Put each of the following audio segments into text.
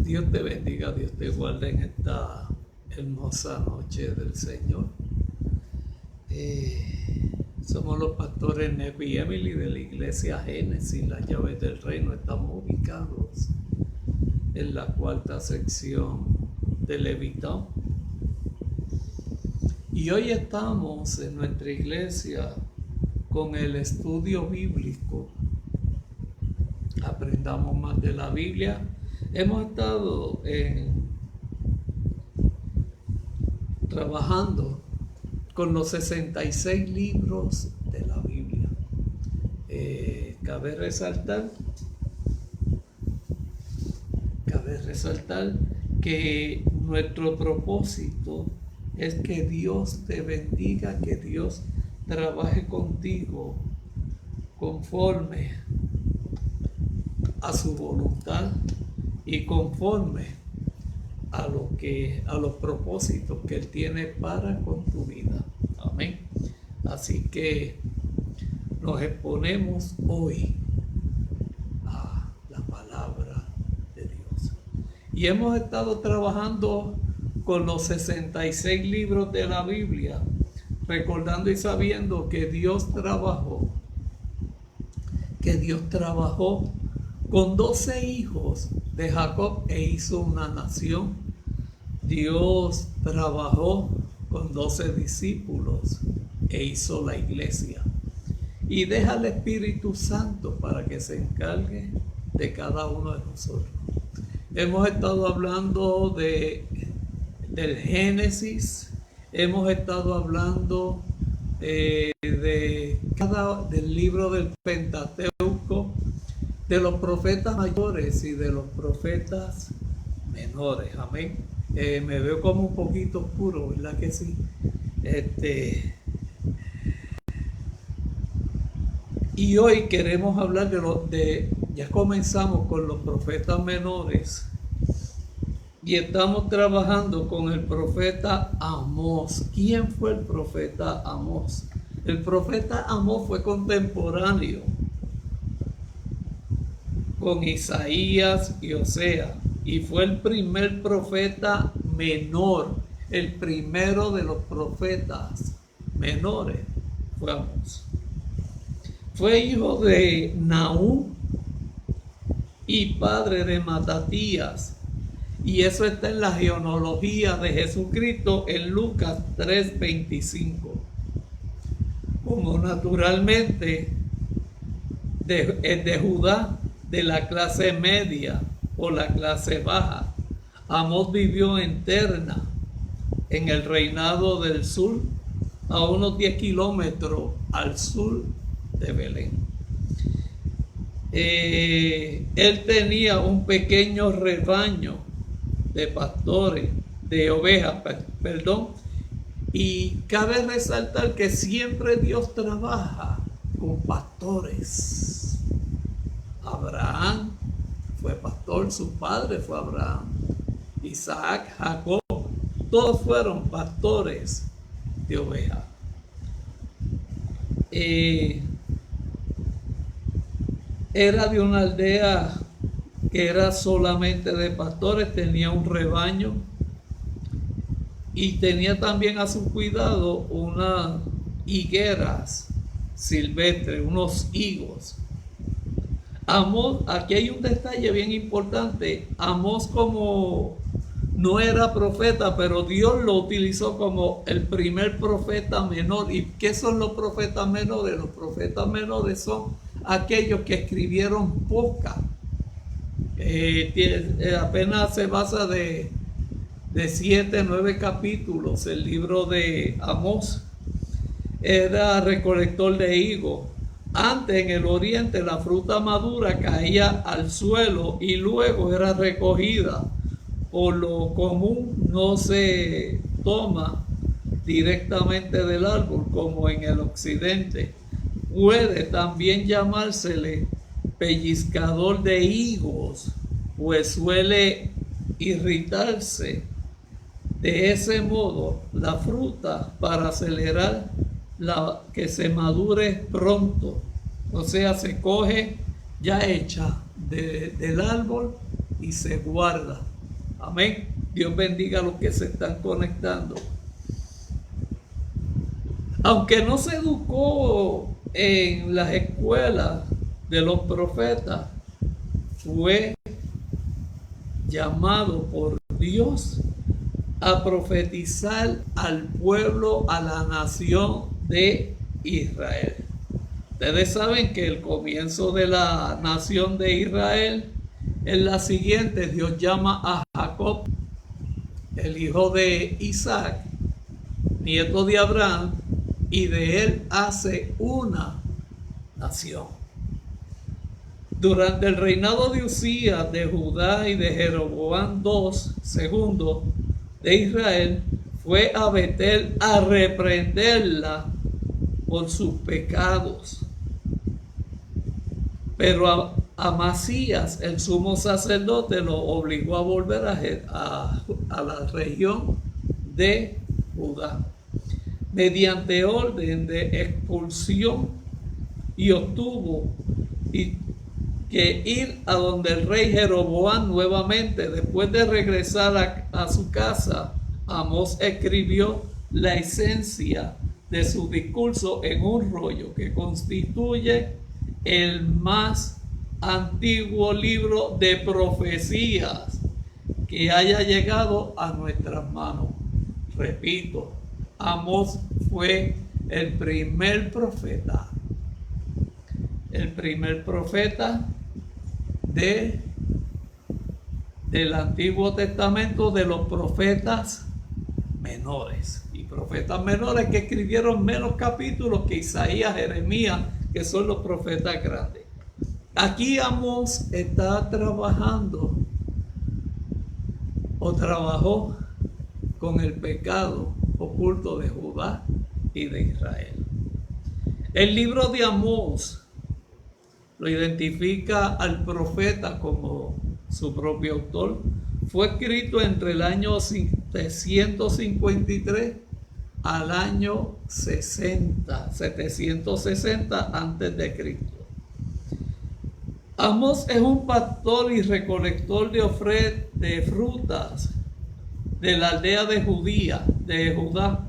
Dios te bendiga, Dios te guarde en esta hermosa noche del Señor. Somos los pastores Neco y Emily de la iglesia Génesis, las llaves del reino. Estamos ubicados en la cuarta sección de Levitón. Y hoy estamos en nuestra iglesia con el estudio bíblico. Aprendamos más de la Biblia. Hemos estado trabajando con los 66 libros de la Biblia. Cabe resaltar que nuestro propósito es que Dios te bendiga, que Dios trabaje contigo conforme a su voluntad y conforme a los propósitos que Él tiene para con tu vida. Amén. Así que nos exponemos hoy a la palabra de Dios. Y hemos estado trabajando con los 66 libros de la Biblia, recordando y sabiendo que Dios trabajó con 12 hijos de Jacob e hizo una nación. Dios trabajó con 12 discípulos e hizo la iglesia. Y deja al Espíritu Santo para que se encargue de cada uno de nosotros. Hemos estado hablando del Génesis, hemos estado hablando del libro del Pentateuco, de los profetas mayores y de los profetas menores. Amén. Me veo como un poquito oscuro, ¿verdad que sí? Y hoy queremos hablar ya comenzamos con los profetas menores y estamos trabajando con el profeta Amós. ¿Quién fue el profeta Amós? El profeta Amós fue contemporáneo con Isaías y Oseas, y fue el primer profeta menor, el primero de los profetas menores fue Amós. Fue hijo de Nahum y padre de Matatías, y eso está en la genealogía de Jesucristo en Lucas 3:25. Como naturalmente es de Judá, de la clase media o la clase baja, Amós vivió en Terna, en el reinado del sur, a unos 10 kilómetros al sur de Belén. Él tenía un pequeño rebaño de pastores, de ovejas, y cabe resaltar que siempre Dios trabaja con pastores. Abraham fue pastor, su padre fue Abraham, Isaac, Jacob, todos fueron pastores de ovejas. Era de una aldea que era solamente de pastores, tenía un rebaño y tenía también a su cuidado unas higueras silvestres, unos higos. Amós, aquí hay un detalle bien importante. Amós, como no era profeta, pero Dios lo utilizó como el primer profeta menor. ¿Y qué son los profetas menores? Los profetas menores son aquellos que escribieron poca. Apenas se basa de 7, 9 capítulos el libro de Amós. Era recolector de higos. Antes, en el oriente, la fruta madura caía al suelo y luego era recogida. Por lo común no se toma directamente del árbol como en el occidente. Puede también llamársele pellizcador de higos, pues suele irritarse de ese modo la fruta para acelerar que se madure pronto. O sea, se coge ya hecha del árbol y se guarda Amén. Dios bendiga a los que se están conectando. Aunque no se educó en las escuelas de los profetas, fue llamado por Dios a profetizar al pueblo, a la nación de Israel. Ustedes saben que el comienzo de la nación de Israel es la siguiente. Dios llama a Jacob, el hijo de Isaac, nieto de Abraham, y de él hace una nación. Durante el reinado de Usías, de Judá y de Jeroboam II de Israel, fue a Betel a reprenderla por sus pecados. Pero Amasías, el sumo sacerdote, lo obligó a volver a la región de Judá mediante orden de expulsión, y obtuvo que ir a donde el rey Jeroboam nuevamente. Después de regresar a su casa, Amós escribió la esencia de su discurso en un rollo que constituye el más antiguo libro de profecías que haya llegado a nuestras manos. Repito, Amós fue el primer profeta del Antiguo Testamento, de los profetas menores. Y profetas menores que escribieron menos capítulos que Isaías, Jeremías, que son los profetas grandes. Aquí Amós está trabajando, o trabajó, con el pecado oculto de Judá y de Israel. El libro de Amós lo identifica al profeta como su propio autor. Fue escrito entre el año 753 al año 760 antes de Cristo. Amós es un pastor y recolector de frutas de la aldea de Judá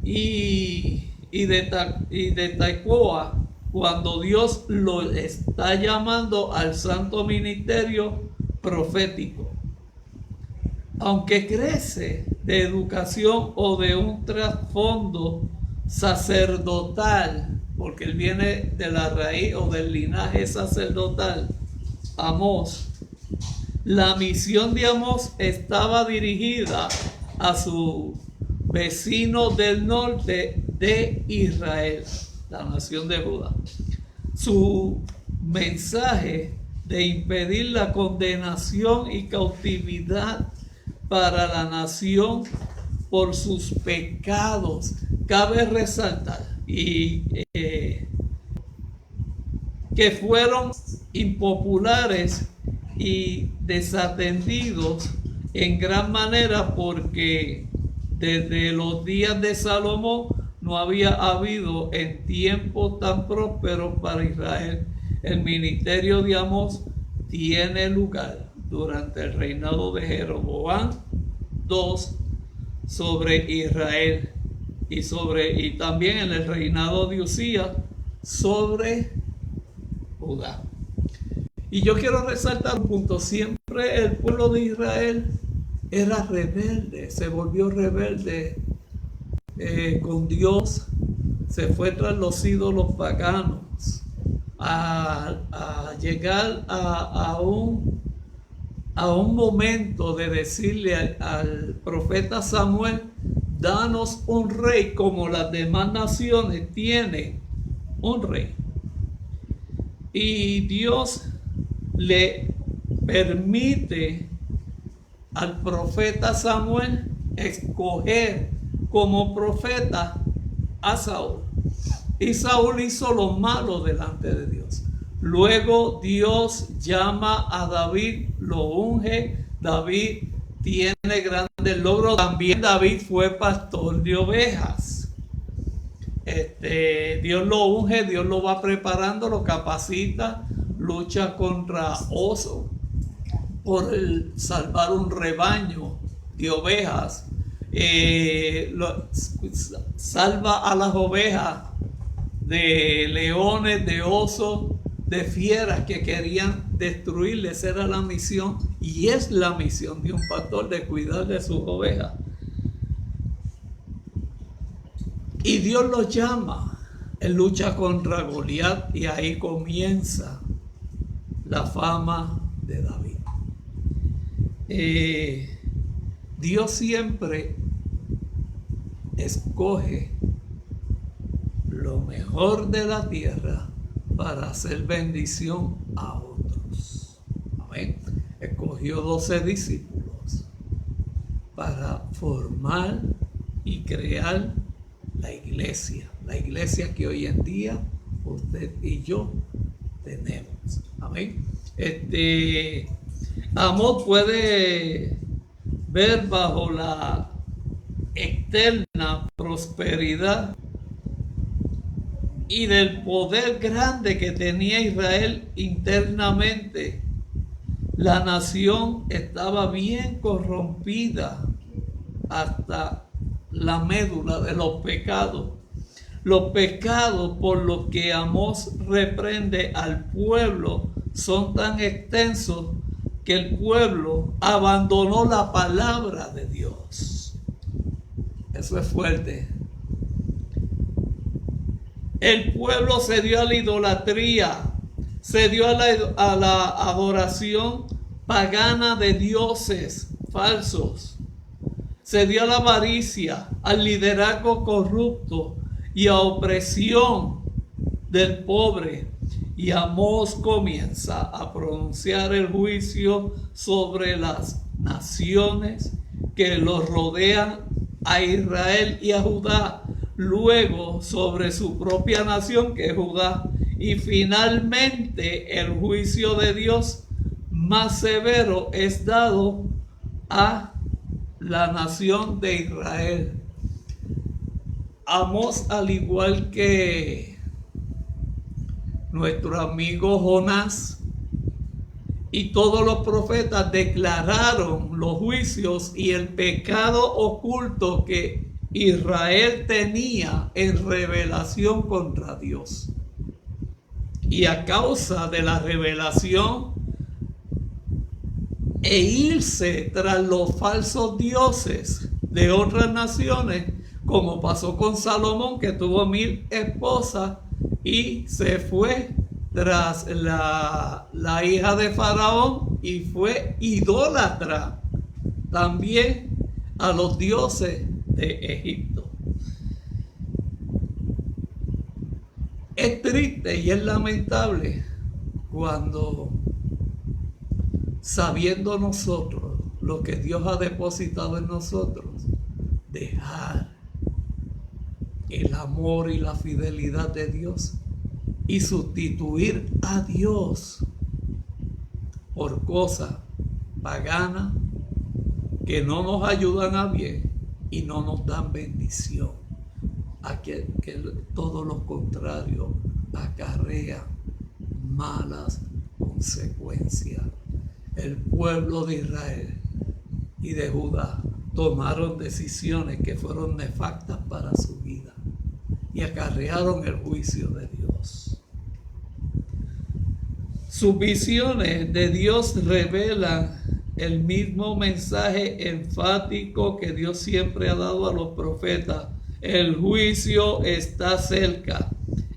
y de Tecoa, cuando Dios lo está llamando al santo ministerio profético. Aunque crece de educación o de un trasfondo sacerdotal, porque él viene de la raíz o del linaje sacerdotal, Amós, la misión de Amós estaba dirigida a su vecino del norte de Israel, la nación de Judá. Su mensaje de impedir la condenación y cautividad para la nación por sus pecados. Cabe resaltar que fueron impopulares y desatendidos en gran manera, porque desde los días de Salomón no había habido en tiempos tan prósperos para Israel. El ministerio de Amós tiene lugar durante el reinado de Jeroboam II sobre Israel y también en el reinado de Usías sobre Judá. Y yo quiero resaltar un punto. Siempre el pueblo de Israel era rebelde, se volvió rebelde con Dios, se fue tras los ídolos paganos, a llegar a un momento de decirle al profeta Samuel: danos un rey como las demás naciones tienen un rey. Y Dios le permite al profeta Samuel escoger como profeta a Saúl. Y Saúl hizo lo malo delante de Dios. Luego Dios llama a David, lo unge. David tiene grandes logros. También David fue pastor de ovejas. Dios lo unge, Dios lo va preparando, lo capacita, lucha contra osos, por salvar un rebaño de ovejas, salva a las ovejas de leones, de osos, de fieras que querían destruirles. Esa era la misión, y es la misión de un pastor, de cuidar de sus ovejas. Y Dios los llama. Él lucha contra Goliat, y ahí comienza la fama de David. Dios siempre escoge lo mejor de la tierra para hacer bendición a otros. Amén. Escogió 12 discípulos para formar y crear la iglesia que hoy en día usted y yo tenemos. Amén. Amós puede ver bajo la eterna prosperidad y del poder grande que tenía Israel internamente. La nación estaba bien corrompida hasta la médula de los pecados. Los pecados por los que Amós reprende al pueblo son tan extensos que el pueblo abandonó la palabra de Dios. Eso es fuerte. El pueblo se dio a la idolatría, se dio a la adoración pagana de dioses falsos, se dio a la avaricia, al liderazgo corrupto y a opresión del pobre. Y Amós comienza a pronunciar el juicio sobre las naciones que los rodean a Israel y a Judá, luego sobre su propia nación que es Judá, y finalmente el juicio de Dios más severo es dado a la nación de Israel. Amós, al igual que nuestro amigo Jonás y todos los profetas, declararon los juicios y el pecado oculto que Israel tenía en revelación contra Dios. Y a causa de la revelación e irse tras los falsos dioses de otras naciones, como pasó con Salomón, que tuvo 1000 esposas y se fue tras la hija de Faraón y fue idólatra también a los dioses de Egipto. Es triste y es lamentable cuando, sabiendo nosotros lo que Dios ha depositado en nosotros, dejar el amor y la fidelidad de Dios y sustituir a Dios por cosas paganas que no nos ayudan a bien y no nos dan bendición, a que todo lo contrario acarrea malas consecuencias. El pueblo de Israel y de Judá tomaron decisiones que fueron nefastas para su vida y acarrearon el juicio de Dios. Sus visiones de Dios revelan el mismo mensaje enfático que Dios siempre ha dado a los profetas: el juicio está cerca.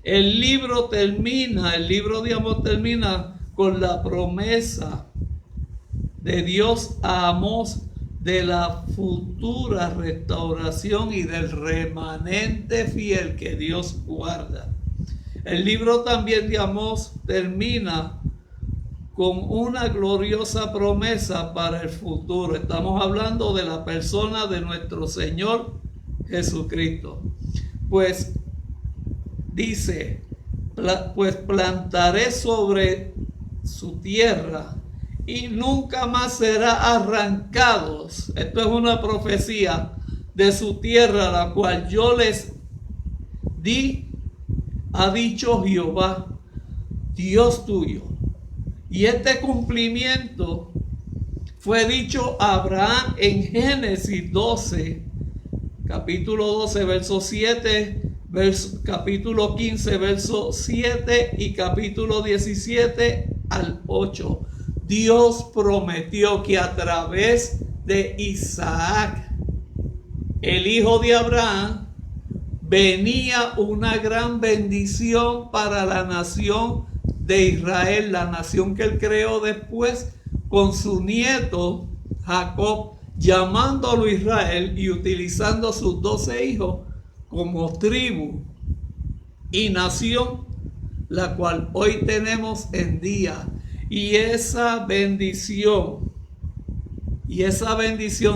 El libro de Amós termina con la promesa de Dios a Amós de la futura restauración y del remanente fiel que Dios guarda. El libro también de Amós termina con una gloriosa promesa para el futuro. Estamos hablando de la persona de nuestro Señor Jesucristo. Pues dice, pues plantaré sobre su tierra y nunca más será arrancados. Esto es una profecía de su tierra, la cual yo les di, ha dicho Jehová, Dios tuyo. Y este cumplimiento fue dicho a Abraham en Génesis 12, capítulo 12, verso 7, capítulo 15, verso 7 y capítulo 17 al 8. Dios prometió que a través de Isaac, el hijo de Abraham, venía una gran bendición para la nación de Israel, la nación que él creó después con su nieto Jacob, llamándolo Israel y utilizando sus 12 hijos como tribu y nación, la cual hoy tenemos en día. Y esa bendición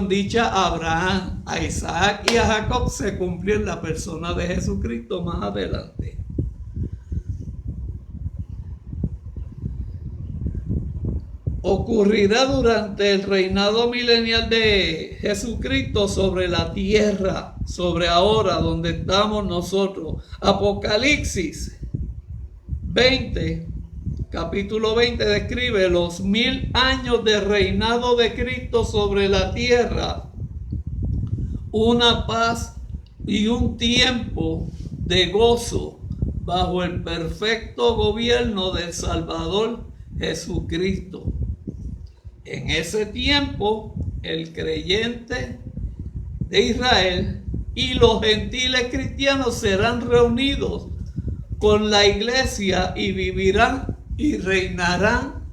dicha a Abraham, a Isaac y a Jacob se cumplió en la persona de Jesucristo más adelante. Ocurrirá durante el reinado milenial de Jesucristo sobre la tierra, sobre ahora donde estamos nosotros. Apocalipsis 20, capítulo 20 describe los 1000 años de reinado de Cristo sobre la tierra, una paz y un tiempo de gozo bajo el perfecto gobierno del Salvador Jesucristo. En ese tiempo, el creyente de Israel y los gentiles cristianos serán reunidos con la iglesia y vivirán y reinarán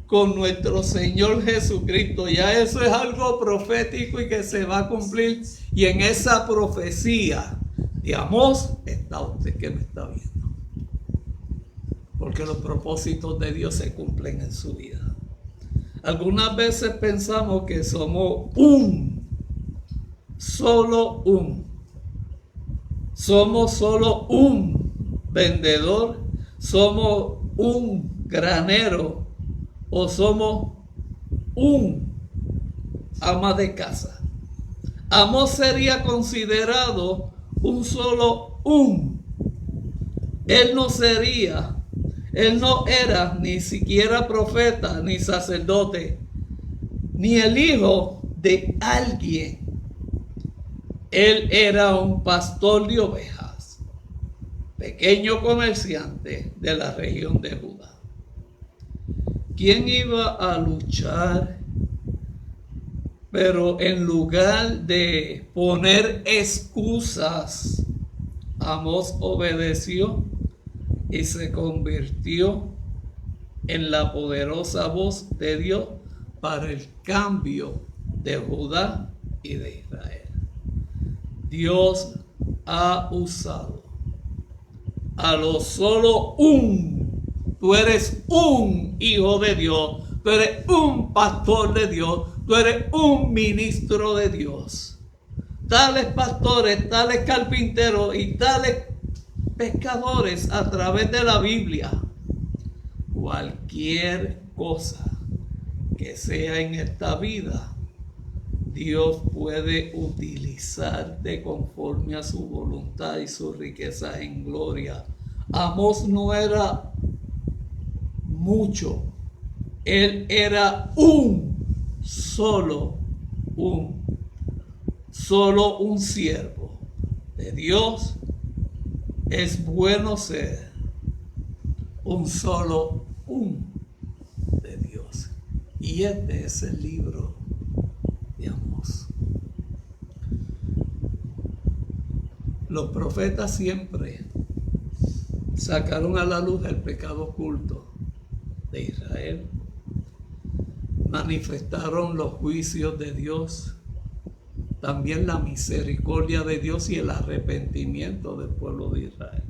con nuestro Señor Jesucristo. Ya eso es algo profético y que se va a cumplir. Y en esa profecía de Amós está usted que me está viendo. Porque los propósitos de Dios se cumplen en su vida. Algunas veces pensamos que somos somos solo un vendedor, somos un granero o somos un ama de casa. Amós sería considerado Él no era ni siquiera profeta, ni sacerdote, ni el hijo de alguien. Él era un pastor de ovejas, pequeño comerciante de la región de Judá. ¿Quién iba a luchar? Pero en lugar de poner excusas, Amós obedeció y se convirtió en la poderosa voz de Dios para el cambio de Judá y de Israel. Dios ha usado a lo solo tú eres un hijo de Dios, tú eres un pastor de Dios, tú eres un ministro de Dios. Tales pastores, tales carpinteros y tales pescadores a través de la Biblia, cualquier cosa que sea en esta vida, Dios puede utilizarte conforme a su voluntad y su riqueza en gloria. Amós no era mucho, él era solo un siervo de Dios. Es bueno ser solo de Dios. Y este es el libro de Amós. Los profetas siempre sacaron a la luz el pecado oculto de Israel. Manifestaron los juicios de Dios, también la misericordia de Dios y el arrepentimiento del pueblo de Israel.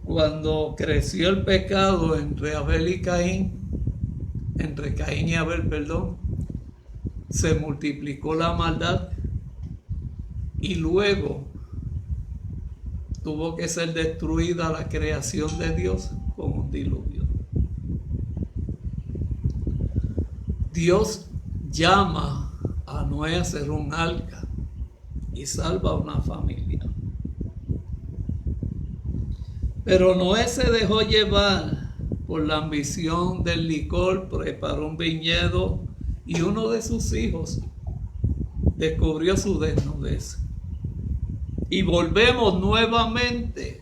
Cuando creció el pecado entre Caín y Abel, se multiplicó la maldad y luego tuvo que ser destruida la creación de Dios con un diluvio. Dios llama a Noé a hacer un arca y salva a una familia. Pero Noé se dejó llevar por la ambición del licor, preparó un viñedo y uno de sus hijos descubrió su desnudez. Y volvemos nuevamente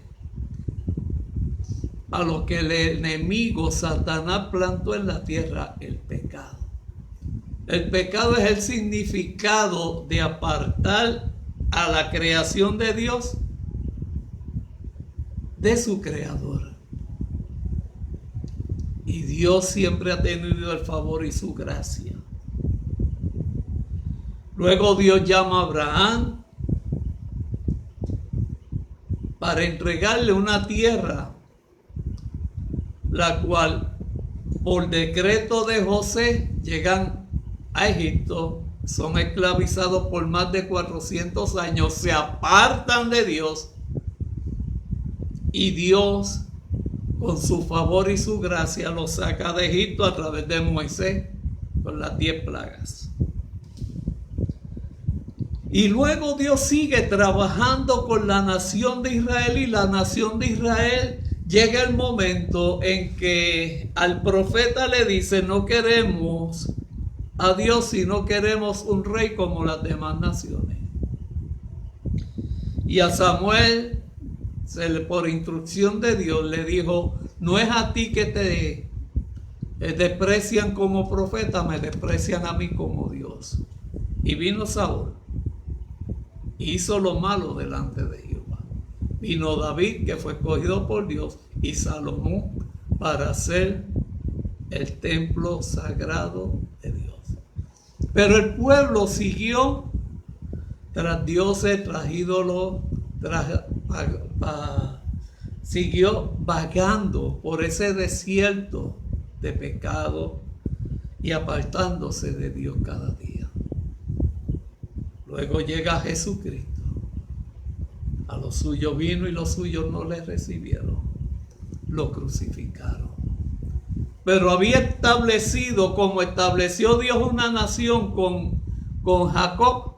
a lo que el enemigo Satanás plantó en la tierra, el pecado. El pecado es el significado de apartar a la creación de Dios de su creador. Y Dios siempre ha tenido el favor y su gracia. Luego Dios llama a Abraham para entregarle una tierra, la cual por decreto de José llegan a Egipto, son esclavizados por más de 400 años, se apartan de Dios y Dios con su favor y su gracia los saca de Egipto a través de Moisés con las 10 plagas. Y luego Dios sigue trabajando con la nación de Israel y la nación de Israel llega el momento en que al profeta le dice: no queremos a Dios, sino queremos un rey como las demás naciones. Y a Samuel, por instrucción de Dios, le dijo: no es a ti que te desprecian como profeta, me desprecian a mí como Dios. Y vino Saúl, hizo lo malo delante de Jehová. Vino David, que fue escogido por Dios, y Salomón para hacer el templo sagrado de Dios. Pero el pueblo siguió tras dioses, tras ídolos, siguió vagando por ese desierto de pecado y apartándose de Dios cada día. Luego llega Jesucristo. A los suyos vino y los suyos no le recibieron. Lo crucificaron. Pero había establecido, como estableció Dios una nación con Jacob,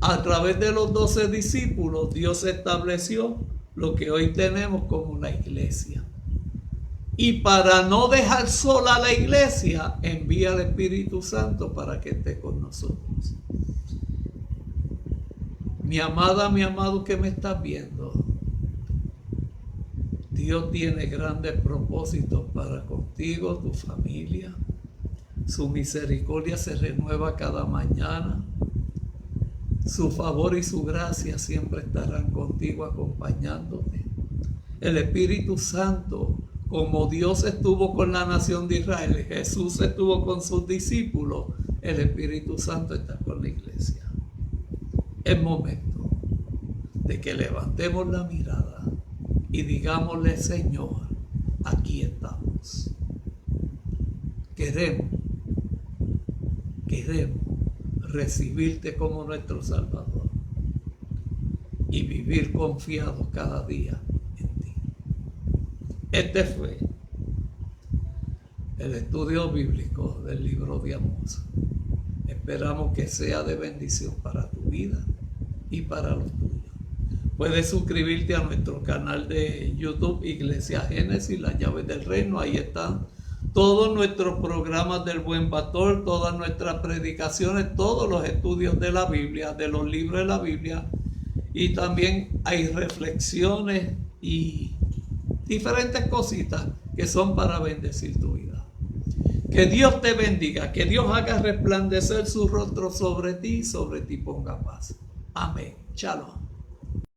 a través de los 12 discípulos, Dios estableció lo que hoy tenemos como la iglesia. Y para no dejar sola a la iglesia, envía al Espíritu Santo para que esté con nosotros. Mi amada, mi amado que me estás viendo, Dios tiene grandes propósitos para contigo, tu familia. Su misericordia se renueva cada mañana. Su favor y su gracia siempre estarán contigo, acompañándote. El Espíritu Santo, como Dios estuvo con la nación de Israel, Jesús estuvo con sus discípulos, el Espíritu Santo está con la iglesia. Es momento de que levantemos la mirada y digámosle: Señor, aquí estamos. Queremos recibirte como nuestro Salvador y vivir confiados cada día en ti. Este fue el estudio bíblico del libro de Amós. Esperamos que sea de bendición para tu vida y para los tuyos. Puedes suscribirte a nuestro canal de YouTube, Iglesia Génesis, las llaves del reino. Ahí están todos nuestros programas del Buen Pastor, todas nuestras predicaciones, todos los estudios de la Biblia, de los libros de la Biblia. Y también hay reflexiones y diferentes cositas que son para bendecir tu vida. Que Dios te bendiga, que Dios haga resplandecer su rostro sobre ti y sobre ti ponga paz. Amén. Shalom.